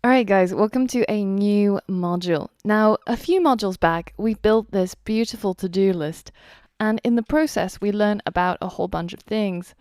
Alright guys, welcome to a new module. Now, a few modules back, we built this beautiful to-do list, and in the process we learned about a whole bunch of things,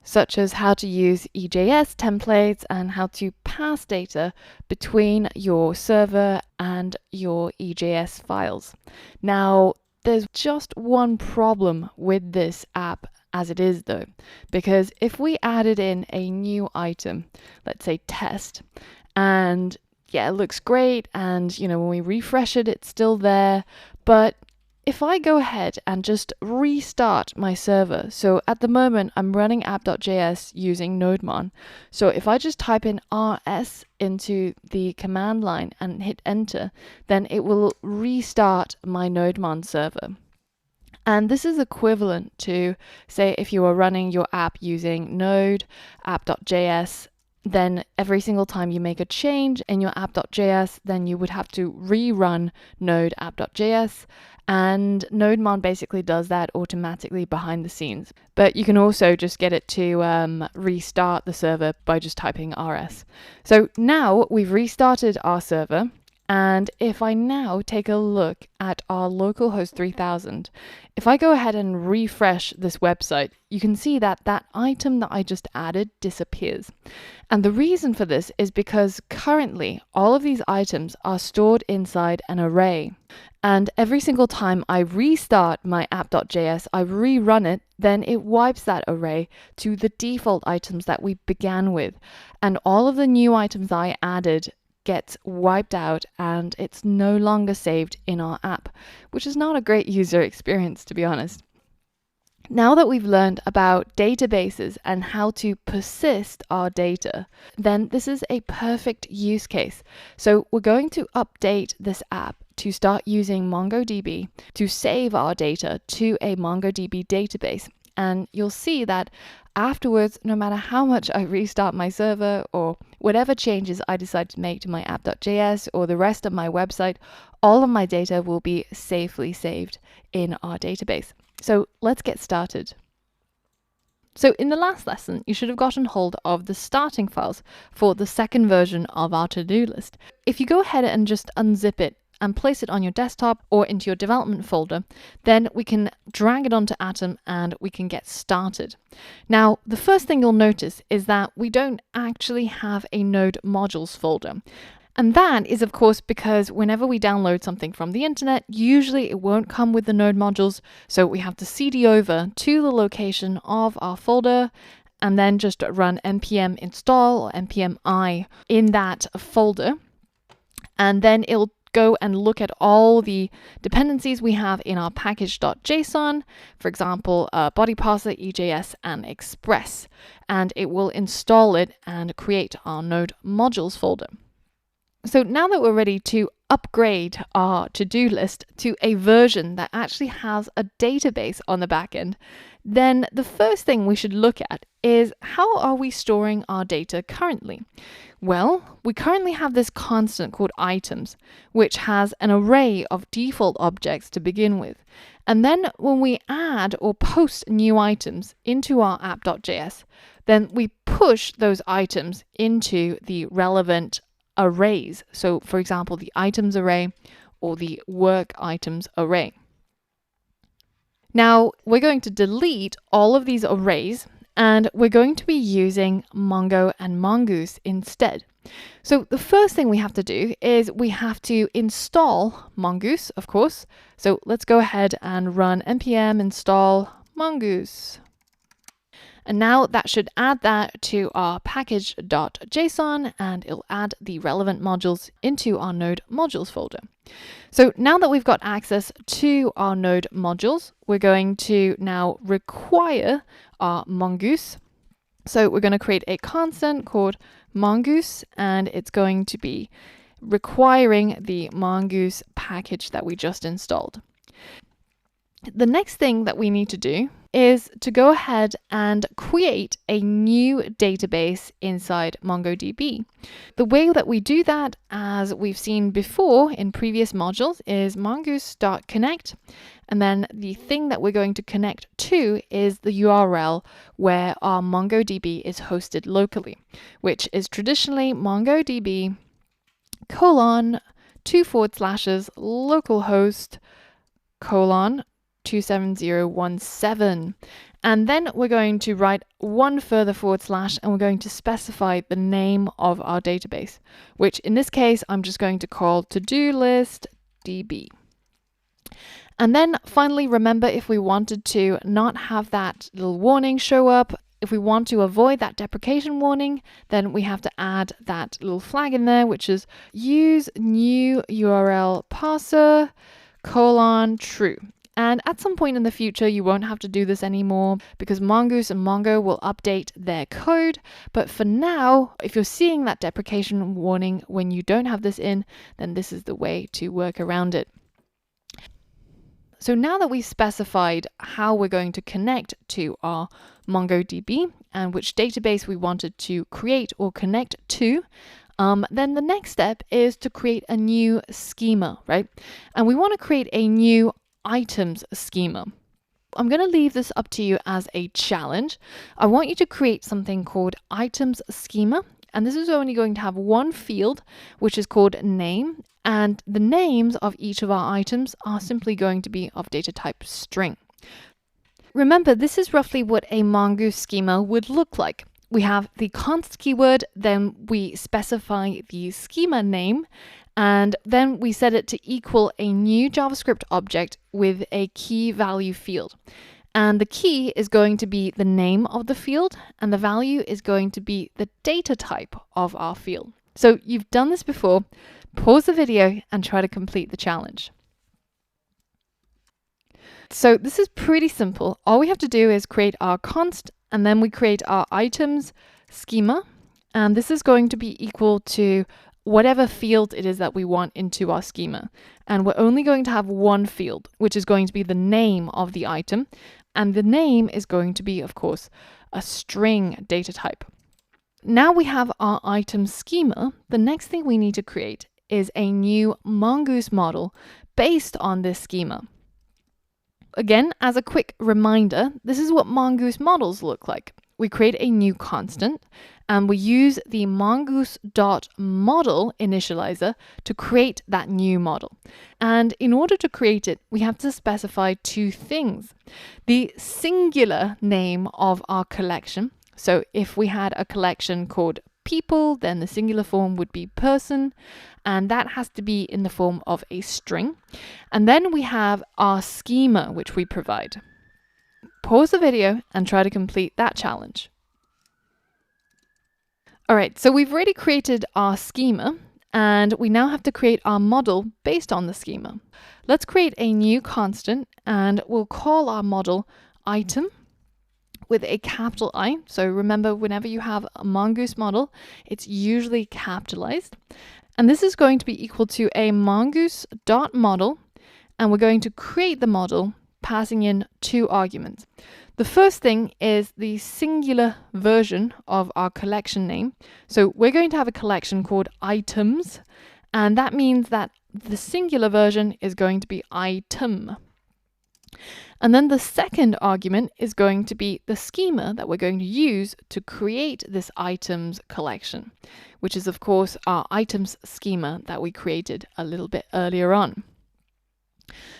such as how to use EJS templates and how to pass data between your server and your EJS files. Now, there's just one problem with this app as it is though, because if we added in a new item, let's say test, and yeah, it looks great, and when we refresh it, it's still there. But if I go ahead and just restart my server, so at the moment I'm running app.js using NodeMon. So if I just type in rs into the command line and hit enter, then it will restart my NodeMon server. And this is equivalent to, say, if you were running your app using Node, app.js, then every single time you make a change in your app.js, then you would have to rerun node app.js, and NodeMon basically does that automatically behind the scenes. But you can also just get it to restart the server by just typing rs. So now we've restarted our server, and if I now take a look at our localhost 3000, if I go ahead and refresh this website, you can see that that item that I just added disappears. And the reason for this is because currently all of these items are stored inside an array. And every single time I restart my app.js, I rerun it, then it wipes that array to the default items that we began with. And all of the new items I added gets wiped out, and it's no longer saved in our app, which is not a great user experience, to be honest. Now that we've learned about databases and how to persist our data, then this is a perfect use case. So we're going to update this app to start using MongoDB to save our data to a MongoDB database. And you'll see that afterwards, no matter how much I restart my server or whatever changes I decide to make to my app.js or the rest of my website, all of my data will be safely saved in our database. So let's get started. So in the last lesson, you should have gotten hold of the starting files for the second version of our to-do list. If you go ahead and just unzip it and place it on your desktop or into your development folder, then we can drag it onto Atom and we can get started. Now, the first thing you'll notice is that we don't actually have a Node modules folder. And that is, of course, because whenever we download something from the internet, usually it won't come with the Node modules. So we have to cd over to the location of our folder and then just run npm install or npm I in that folder. And then it'll go and look at all the dependencies we have in our package.json, for example, body parser, EJS, and Express, and it will install it and create our Node modules folder. So now that we're ready to upgrade our to-do list to a version that actually has a database on the backend, then the first thing we should look at is how are we storing our data currently? Well, we currently have this constant called items, which has an array of default objects to begin with. And then when we add or post new items into our app.js, then we push those items into the relevant arrays. So for example, the items array or the work items array. Now we're going to delete all of these arrays and we're going to be using Mongo and Mongoose instead. So the first thing we have to do is we have to install Mongoose, of course. So let's go ahead and run npm install Mongoose. And now that should add that to our package.json and it'll add the relevant modules into our Node modules folder. So now that we've got access to our Node modules, we're going to now require our Mongoose. So we're going to create a constant called Mongoose and it's going to be requiring the Mongoose package that we just installed. The next thing that we need to do is to go ahead and create a new database inside MongoDB. The way that we do that, as we've seen before in previous modules, is mongoose.connect, and then the thing that we're going to connect to is the URL where our MongoDB is hosted locally, which is traditionally mongodb colon 2// localhost colon 27017. And then we're going to write one further / and we're going to specify the name of our database, which in this case, I'm just going to call ToDoList DB. And then finally, remember, if we wanted to not have that little warning show up, if we want to avoid that deprecation warning, then we have to add that little flag in there, which is use new URL parser colon true. And at some point in the future, you won't have to do this anymore because Mongoose and Mongo will update their code. But for now, if you're seeing that deprecation warning when you don't have this in, then this is the way to work around it. So now that we've specified how we're going to connect to our MongoDB and which database we wanted to create or connect to, then the next step is to create a new schema, right? And we want to create a new items schema. I'm going to leave this up to you as a challenge. I want you to create something called items schema. And this is only going to have one field, which is called name. And the names of each of our items are simply going to be of data type string. Remember, this is roughly what a Mongoose schema would look like. We have the const keyword, then we specify the schema name, and then we set it to equal a new JavaScript object with a key value field. And the key is going to be the name of the field, and the value is going to be the data type of our field. So you've done this before. Pause the video and try to complete the challenge. So this is pretty simple. All we have to do is create our const, and then we create our items schema. And this is going to be equal to whatever field it is that we want into our schema. And we're only going to have one field, which is going to be the name of the item. And the name is going to be, of course, a string data type. Now we have our item schema. The next thing we need to create is a new Mongoose model based on this schema. Again, as a quick reminder, this is what Mongoose models look like. We create a new constant and we use the mongoose.model initializer to create that new model. And in order to create it, we have to specify two things. The singular name of our collection. So if we had a collection called people, then the singular form would be person, and that has to be in the form of a string. And then we have our schema, which we provide. Pause the video and try to complete that challenge. All right, so we've already created our schema, and we now have to create our model based on the schema. Let's create a new constant, and we'll call our model item with a capital I. So remember, whenever you have a Mongoose model, it's usually capitalized. And this is going to be equal to a mongoose.model, and we're going to create the model passing in two arguments. The first thing is the singular version of our collection name. So we're going to have a collection called items, and that means that the singular version is going to be item. And then the second argument is going to be the schema that we're going to use to create this items collection, which is of course our items schema that we created a little bit earlier on.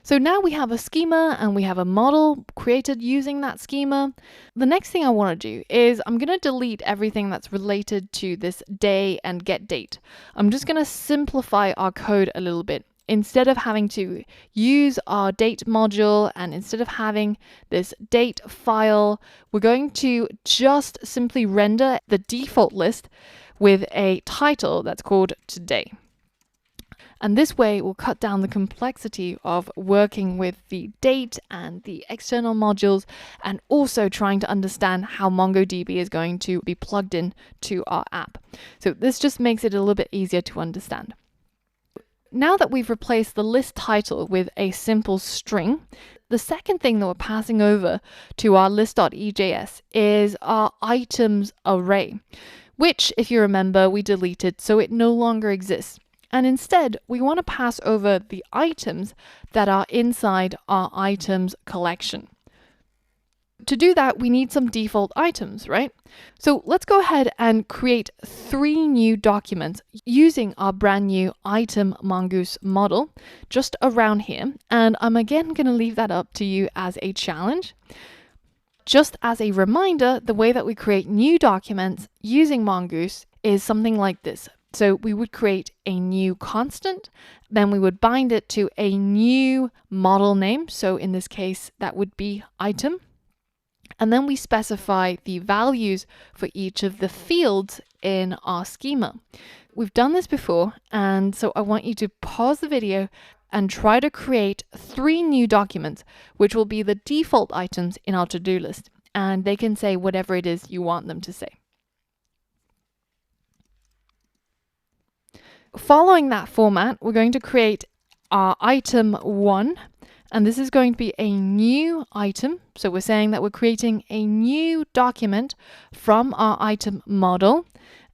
So now we have a schema and we have a model created using that schema. The next thing I want to do is I'm going to delete everything that's related to this day and get date. I'm just going to simplify our code a little bit. Instead of having to use our date module and instead of having this date file, we're going to just simply render the default list with a title that's called today. And this way will cut down the complexity of working with the date and the external modules, and also trying to understand how MongoDB is going to be plugged in to our app. So this just makes it a little bit easier to understand. Now that we've replaced the list title with a simple string, the second thing that we're passing over to our list.ejs is our items array, which, if you remember, we deleted, so it no longer exists. And instead, we want to pass over the items that are inside our items collection. To do that, we need some default items, right? So let's go ahead and create 3 new documents using our brand new item Mongoose model just around here. And I'm again going to leave that up to you as a challenge. Just as a reminder, the way that we create new documents using Mongoose is something like this. So we would create a new constant, then we would bind it to a new model name. So in this case, that would be item. And then we specify the values for each of the fields in our schema. We've done this before, and so I want you to pause the video and try to create 3 new documents, which will be the default items in our to-do list, and they can say whatever it is you want them to say. Following that format, we're going to create our item 1, and this is going to be a new item. So we're saying that we're creating a new document from our item model,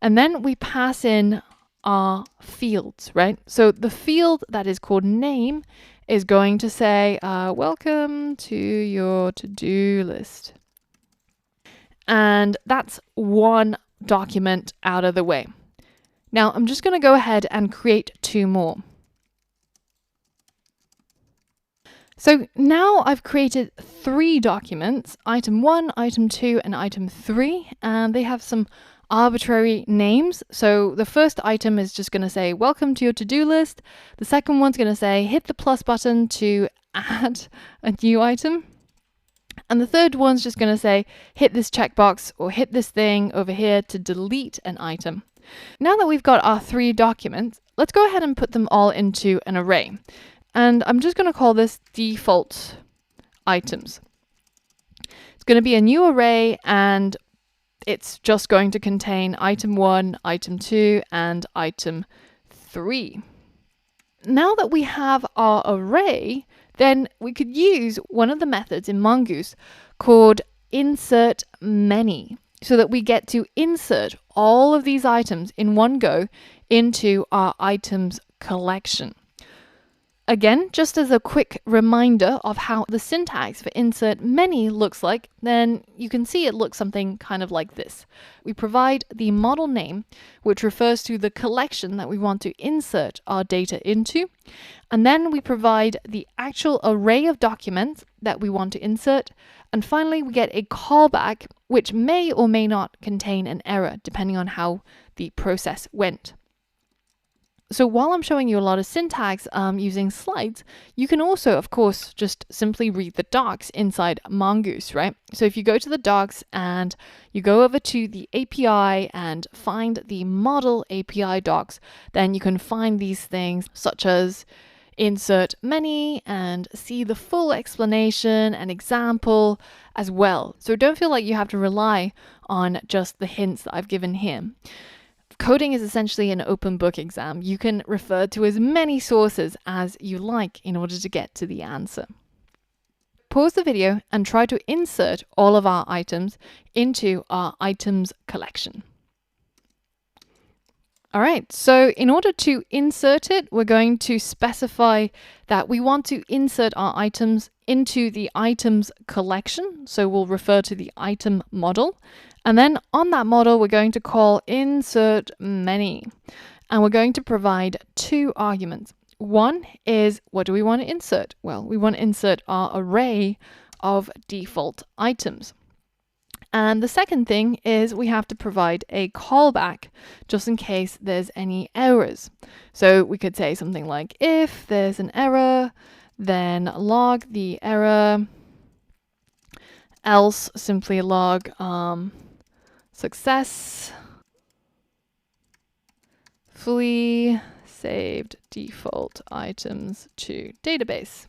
and then we pass in our fields, right? So the field that is called name is going to say, welcome to your to-do list. And that's one document out of the way. Now I'm just going to go ahead and create 2 more. So now I've created 3 documents, item 1, item 2, and item 3, and they have some arbitrary names. So the first item is just going to say, welcome to your to-do list. The second one's going to say, hit the plus button to add a new item. And the third one's just going to say, hit this checkbox or hit this thing over here to delete an item. Now that we've got our 3 documents, let's go ahead and put them all into an array. And I'm just going to call this default items. It's going to be a new array, and it's just going to contain item 1, item 2, and item 3. Now that we have our array, then we could use one of the methods in Mongoose called insert many, so that we get to insert all of these items in one go into our items collection. Again, just as a quick reminder of how the syntax for insert many looks like, then you can see it looks something kind of like this. We provide the model name, which refers to the collection that we want to insert our data into, and then we provide the actual array of documents that we want to insert, and finally we get a callback, which may or may not contain an error, depending on how the process went. So while I'm showing you a lot of syntax using slides, you can also, of course, just simply read the docs inside Mongoose, right? So if you go to the docs and you go over to the API and find the model API docs, then you can find these things such as insert many and see the full explanation and example as well. So don't feel like you have to rely on just the hints that I've given here. Coding is essentially an open book exam. You can refer to as many sources as you like in order to get to the answer. Pause the video and try to insert all of our items into our items collection. All right, so in order to insert it, we're going to specify that we want to insert our items into the items collection. So we'll refer to the item model. And then on that model, we're going to call insert many. And we're going to provide 2 arguments. One is, what do we want to insert? Well, we want to insert our array of default items. And the second thing is we have to provide a callback just in case there's any errors. So we could say something like, if there's an error, then log the error, else simply log success, fully saved default items to database.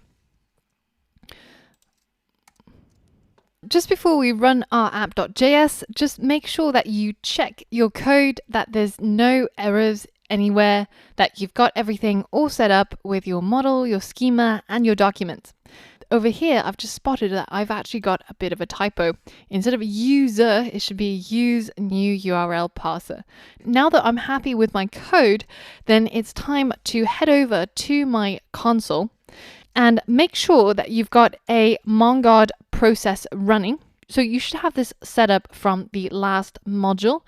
Just before we run our app.js, just make sure that you check your code, that there's no errors anywhere, that you've got everything all set up with your model, your schema, and your documents. Over here, I've just spotted that I've actually got a bit of a typo. Instead of user, it should be use new URL parser. Now that I'm happy with my code, then it's time to head over to my console and make sure that you've got a Mongoose process running. So you should have this set up from the last module.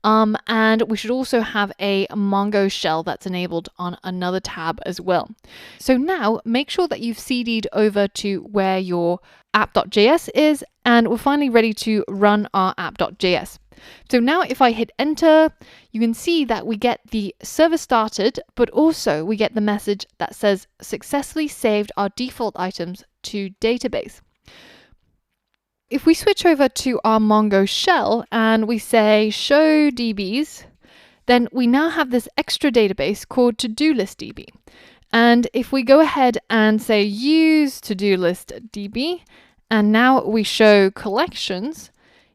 And we should also have a Mongoose shell that's enabled on another tab as well. So now make sure that you've CD'd over to where your app.js is, and we're finally ready to run our app.js. So now if I hit enter, you can see that we get the server started, but also we get the message that says successfully saved our default items to database. If we switch over to our Mongoose shell and we say show DBs, then we now have this extra database called ToDoList DB. And if we go ahead and say use ToDoList DB, and now we show collections,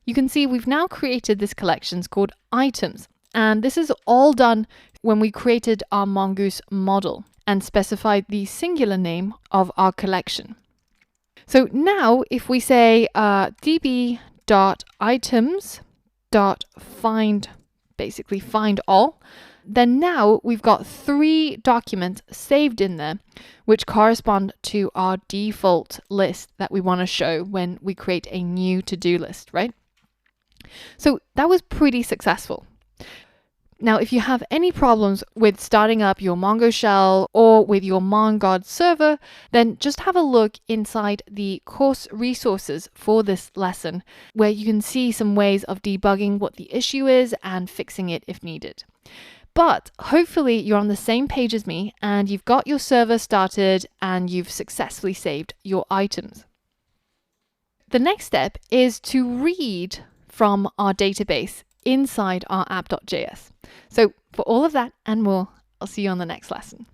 you can see we've now created this collections called items. And this is all done when we created our Mongoose model and specified the singular name of our collection. So now if we say db.items.find, basically find all, then now we've got 3 documents saved in there which correspond to our default list that we want to show when we create a new to-do list, right? So that was pretty successful. Now, if you have any problems with starting up your Mongoose shell or with your Mongoose server, then just have a look inside the course resources for this lesson, where you can see some ways of debugging what the issue is and fixing it if needed. But hopefully you're on the same page as me and you've got your server started and you've successfully saved your items. The next step is to read from our database inside our app.js. So for all of that and more, I'll see you on the next lesson.